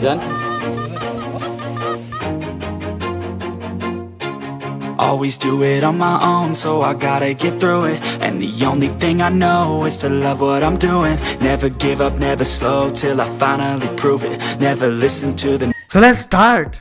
Diyan? Always do it on my own, so I gotta get through it. And the only thing I know is to love what I'm doing. Never give up, never slow, till I finally prove it. Never listen to the... So let's start.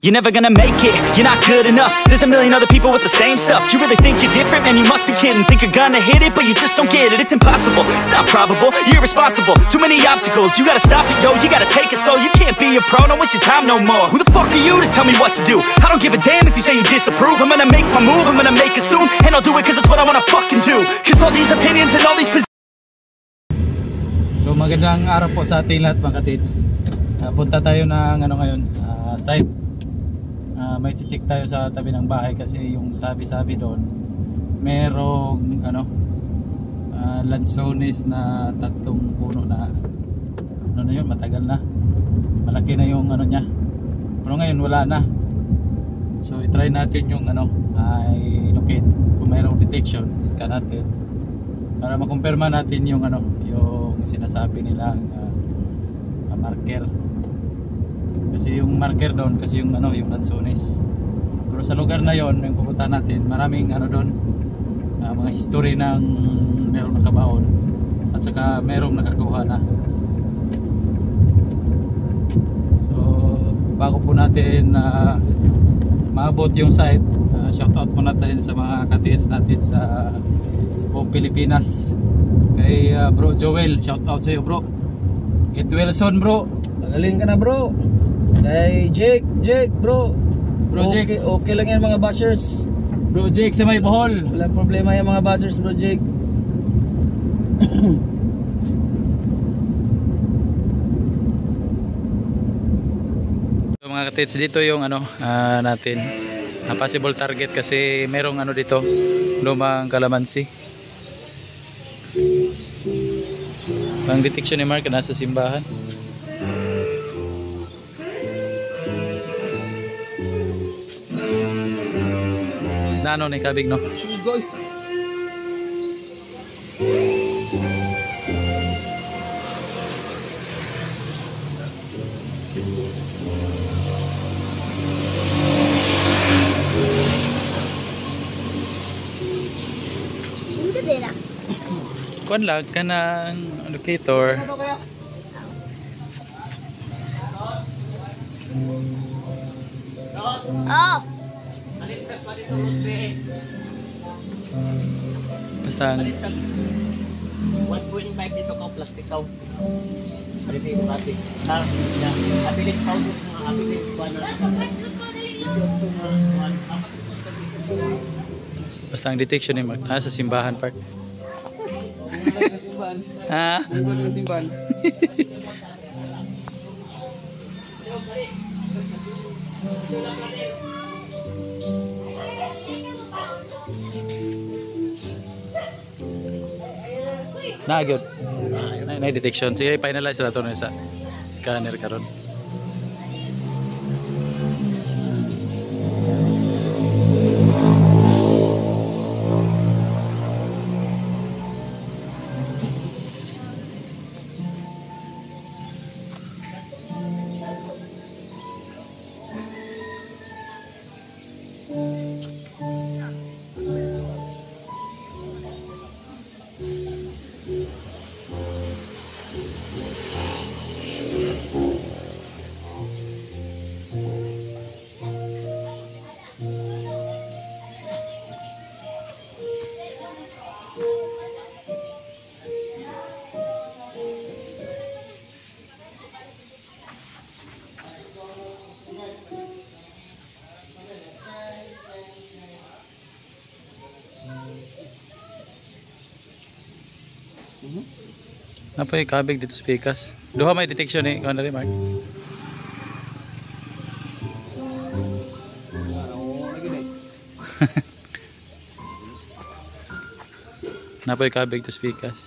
You're never gonna make it, you're not good enough. There's a million other people with the same stuff. You really think you're different? Man, you must be kidding. Think you're gonna hit it, but you just don't get it. It's impossible, it's not probable, you're irresponsible. Too many obstacles, you gotta stop it, yo. You gotta take it slow, you can't be a pro. Don't waste your time no more. Who the fuck are you to tell me what to do? I don't give a damn if you say you disapprove. I'm gonna make my move, I'm gonna make it soon. And I'll do it cause it's what I wanna fucking do. Cause all these opinions and all these So magandang araw po sa ating lahat mga katits. Punta tayo ng ano ngayon, site. May check tayo sa tabi ng bahay kasi yung sabi-sabi doon merong ano lansones na 3 puno na ano na yun, matagal na, malaki na yung ano niya, pero ngayon wala na. So i-try natin yung ano, i-locate kung mayroong detection, iscan natin para makumpirma natin yung ano, yung sinasabi nilang marker. Kasi yung marker doon, kasi yung ano, yung lansones. Pero sa lugar na yon, yung pupunta natin, maraming ano doon, mga history ng merong nakabaon at saka merong nakakuha na. So bago po natin maabot yung site, shoutout po natin sa mga katiis natin sa buong Pilipinas. Kay bro Joel, shoutout sa iyo bro. Get Wilson bro, Magaling ka na bro. Kay Jake bro. Bro Jake, okay lang yan mga bashers. Bro Jake sa may Bohol. Walang problema yung mga bashers bro Jake. So mga katits, dito yung ano natin, possible target kasi merong ano dito, lumang kalamansi. Ang detection ni Mark nasa simbahan. Na ano ni kabig no? Sugoy. Kuan lang ka ng locator. Oh. Basta 1.5 dito ka plastic ka. Pwede ko kasi. Abilis powder na abilis ba na. basta ang detection ni Mark sa simbahan part. Ha? Simbahan. Nagyod. Na detection. Sige, finalize na ito sa scanner karon. Napoy kabig dito sa pikas. Duha may detection eh. Kuha na rin Mark. Napoy kabig dito sa pikas.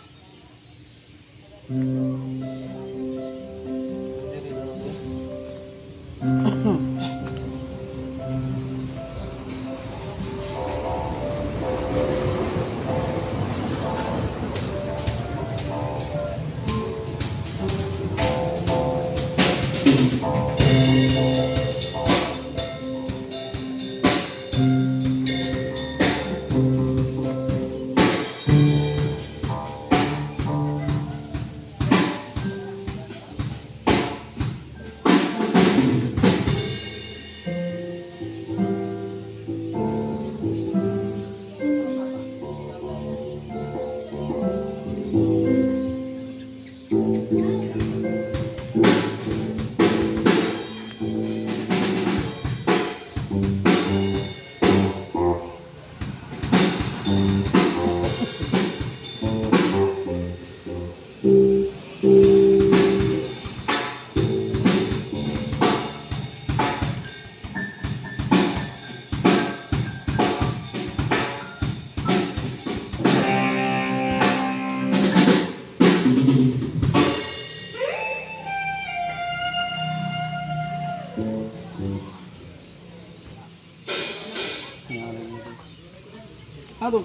Itong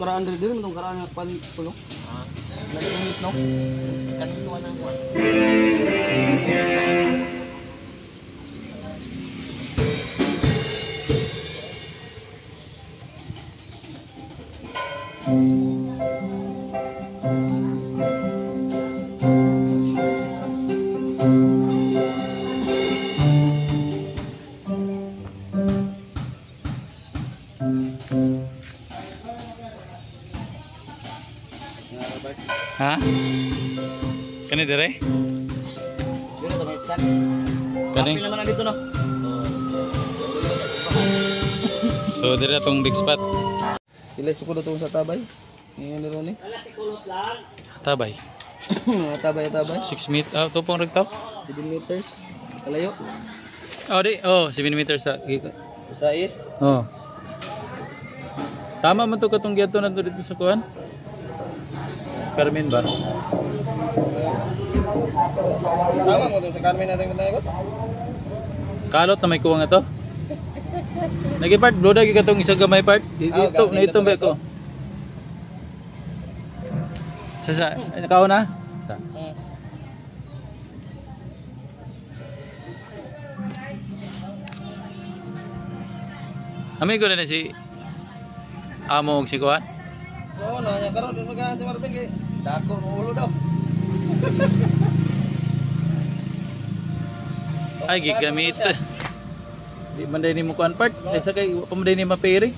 karaan diri itong karaan ng pulo. Nag-inis no? Kanituan ang kuwan. Ha? Kani dire? Dito to may stand. Kani? Kapil naman na dito no. So dire atong big spot. Sila suko to sa tabay. Ngayon niro ni. Tabay. Tabay. 6 meter. Ah, to pong ragtaw. 7 meters. Kalayo. Oh, 7 meters sa gika. Sa east. Oh. Tama man to katong giadto na dito sa kuan. Carmen ba? Tama mo dun sa Carmen natin kung Kalot na may kuwang ito. Nagipart, blow na katong isang gamay part. Ito, na ito ba ko? Sa, nakao na? Sa. Amin ko na si Amo og si kuan. Oo na, pero doon magahan si Marvin kay dako ng ulo daw. Ay, gigamit. Di man din mo kuan part. Isa kay pamanday ni mapiri.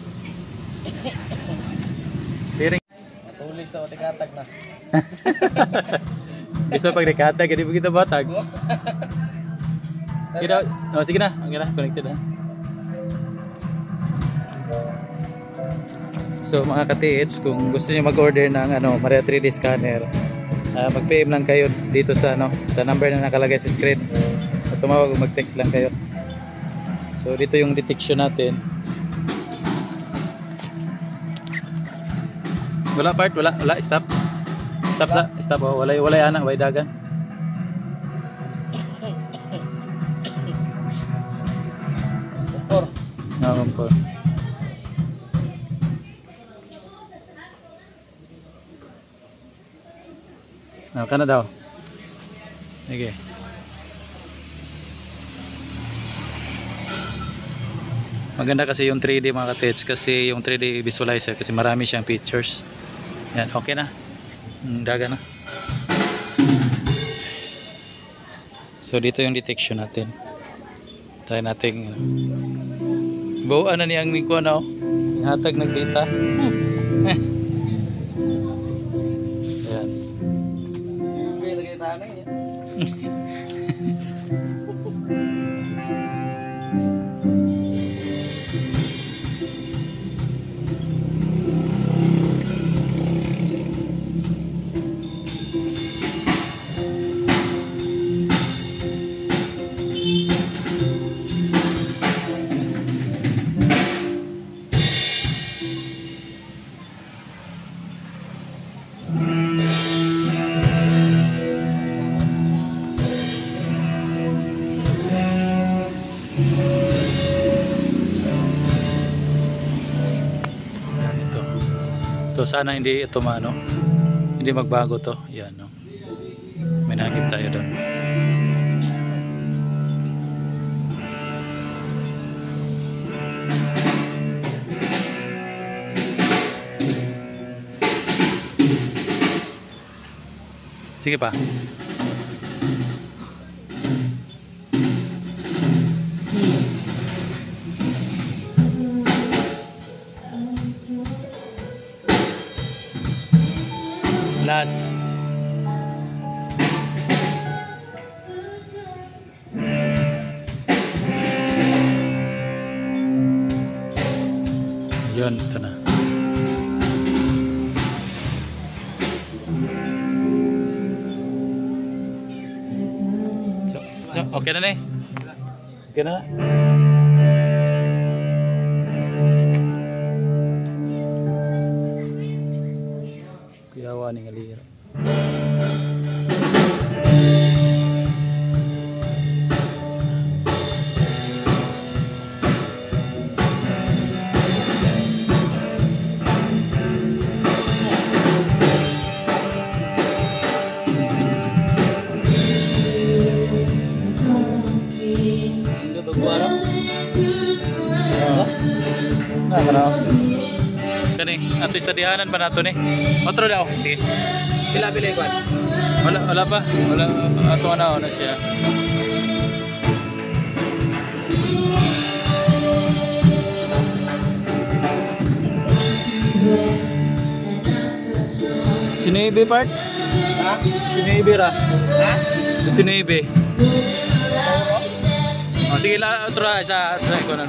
Piring. Natulis na tikatag na. Gusto pag rekata gani kita batag. Kira, oh sige na, okay na, connected na. So mga ka-TH, kung gusto niyo mag-order ng Maria 3D scanner, mag-PM lang kayo dito sa sa number na nakalagay sa screen. O tumawag o mag-text lang kayo. So dito yung detection natin. Wala part, wala, stop. Stop oh, wala ana, way dagan. Motor. Kompor. Kana daw. Okay. Maganda kasi yung 3D mga ka-TH, kasi yung 3D visualizer kasi marami siyang features. Yan, okay na. Daga na. So dito yung detection natin. Try natin. Buuan na niyang miko na oh. Hatag ng data. Yan. Lagay tanay niya. So sana hindi ito hindi magbago to. Yan no. May nakita tayo doon. Sige pa. Last. Yun, ito na. So, okay na eh. Okay na. Kuyawa ni ngalira. Nakakaraw. Kani, ato istadihanan ba nato ni? Otro daw. Sige. Pila-pila ikuan. Wala pa. Wala ato na siya. Sinebe part? Ha? Sinebe ra. Ha? Sinebe. Oh, sige la otro isa ko na.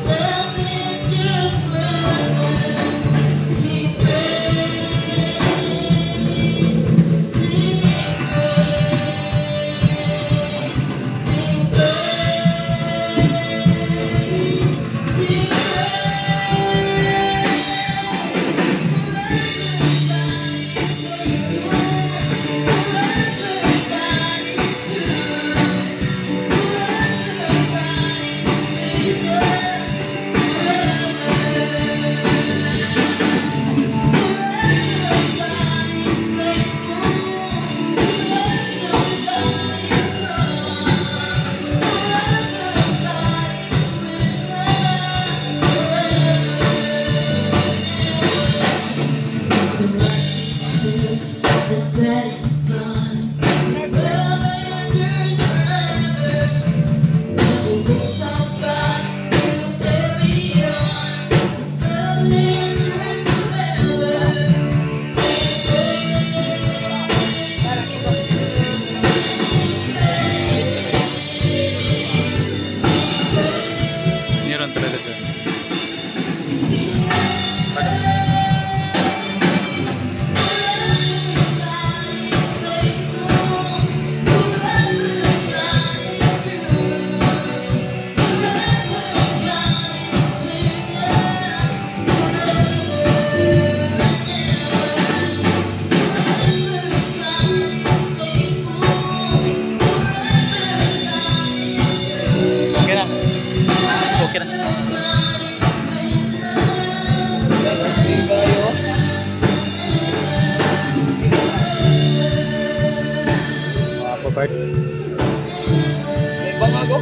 Part. May bangago.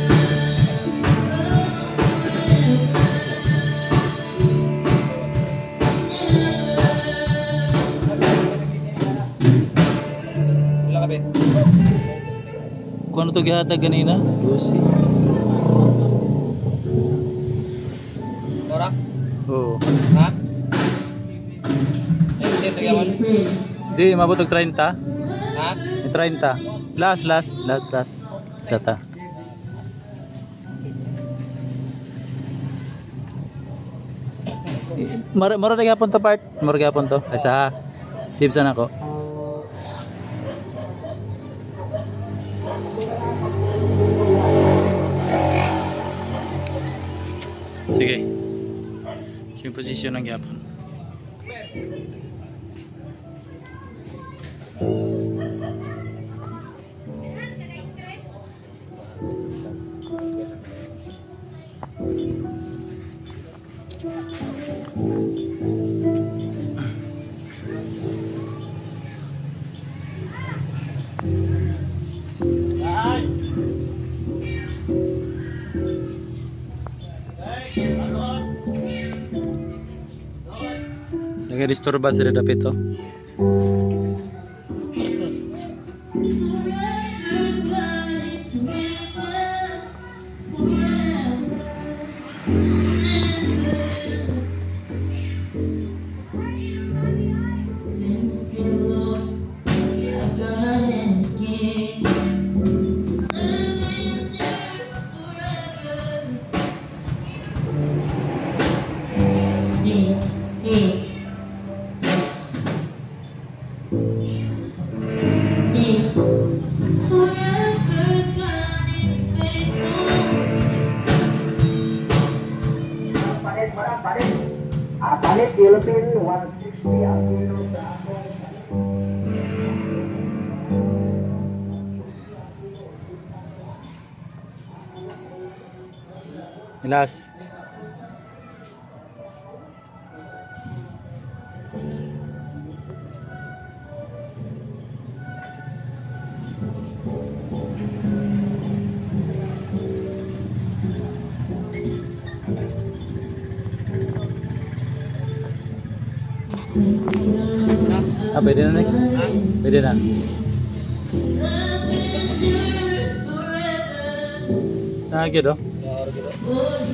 Wala ka, Ben. Kung ano to gihatag ganina? Lucy. Ora? Oo. Ha? Hindi, nagyawan. Di, mabot og 30. Ha? 30. Last. Sata. Mara na gyapon to part. Mara gyapon to. Asa. Sibsan ako. Sige. Yung position ng gyapon. Nag-disturba sila dapit to. Palit Philippine 160 ang kilo sa ako. Ilas. Pwede na Nick? Pwede na. Nagid oh.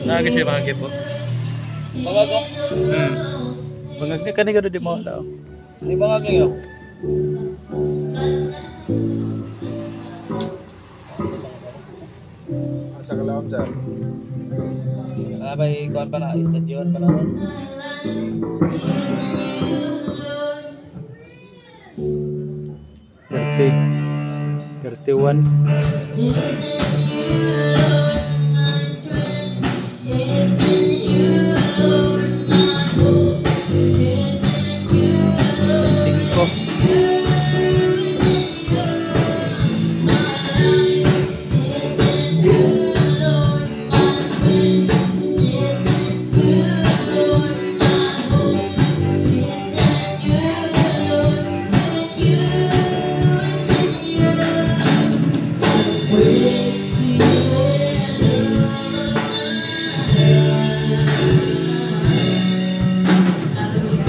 Nagid siya bagay po. Bangag ko? Bangag ni kani di mo daw. Di bangag niyo? Asa ka lang sir? May kuwan pa na, stadion pa na ron. $30, $31.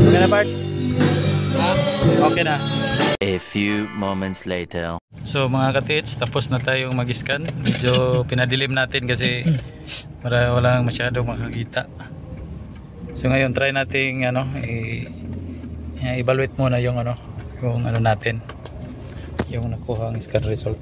Okay na Bart? Okay na. A few moments later. So mga katits, tapos na tayong mag-scan. Medyo pinadilim natin kasi para walang masyadong makakita. So ngayon try nating evaluate muna yung natin, yung nakuha ang scan result.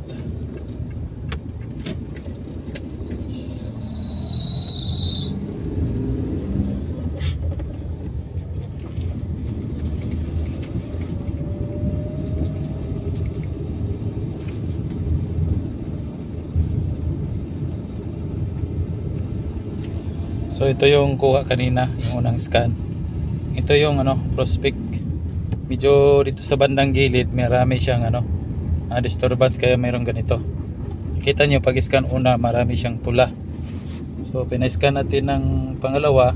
So ito yung kuha kanina, yung unang scan. Ito yung prospect. Medyo dito sa bandang gilid, marami siyang disturbance kaya mayroong ganito. Kita nyo pag scan una, marami siyang pula. So pina-scan natin ng pangalawa,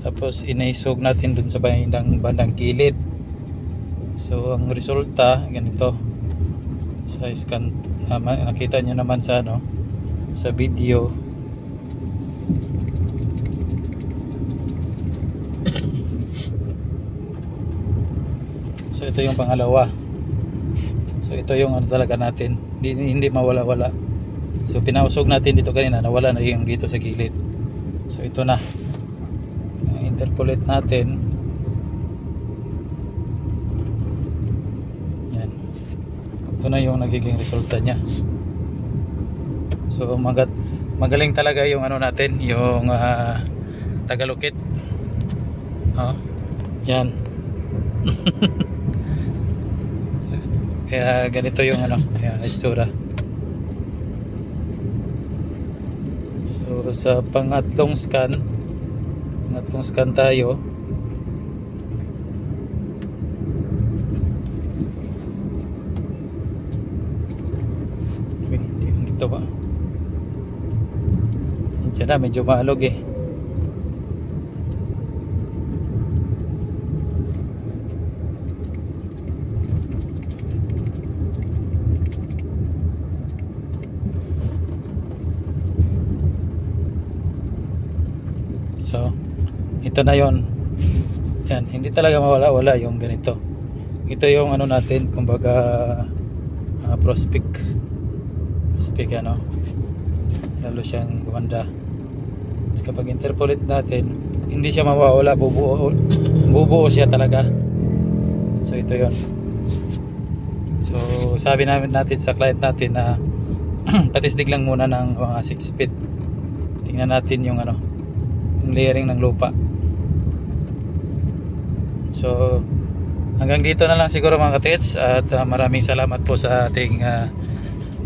tapos inaisog natin dun sa bandang gilid. So ang resulta ganito. Sa scan nakita nyo naman sa sa video. So ito yung pangalawa. So ito yung talaga natin, hindi mawala-wala. So pinausog natin dito kanina, nawala na yung dito sa gilid. So ito na, interpolate natin. Yan. Ito na yung nagiging resulta nya. So magaling talaga yung natin, yung tagalukit. Yan. Kaya ganito yung itsura. So sa pangatlong scan tayo. Dito ba? Diyan na, medyo maalog eh. So ito na yon. Yan, hindi talaga mawala-wala yung ganito. Ito yung natin, kumbaga prospect lalo siyang gumanda. So, kapag interpolate natin, hindi siya mawawala, bubuo siya talaga. So ito yon. So sabi natin sa client natin na patisdig lang muna ng mga 6 feet. Tingnan natin yung yung layering ng lupa. So hanggang dito na lang siguro mga katits, at maraming salamat po sa ating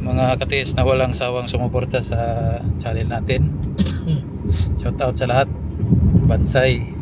mga katits na walang sawang sumuporta sa channel natin. Shout out sa lahat. Bansay.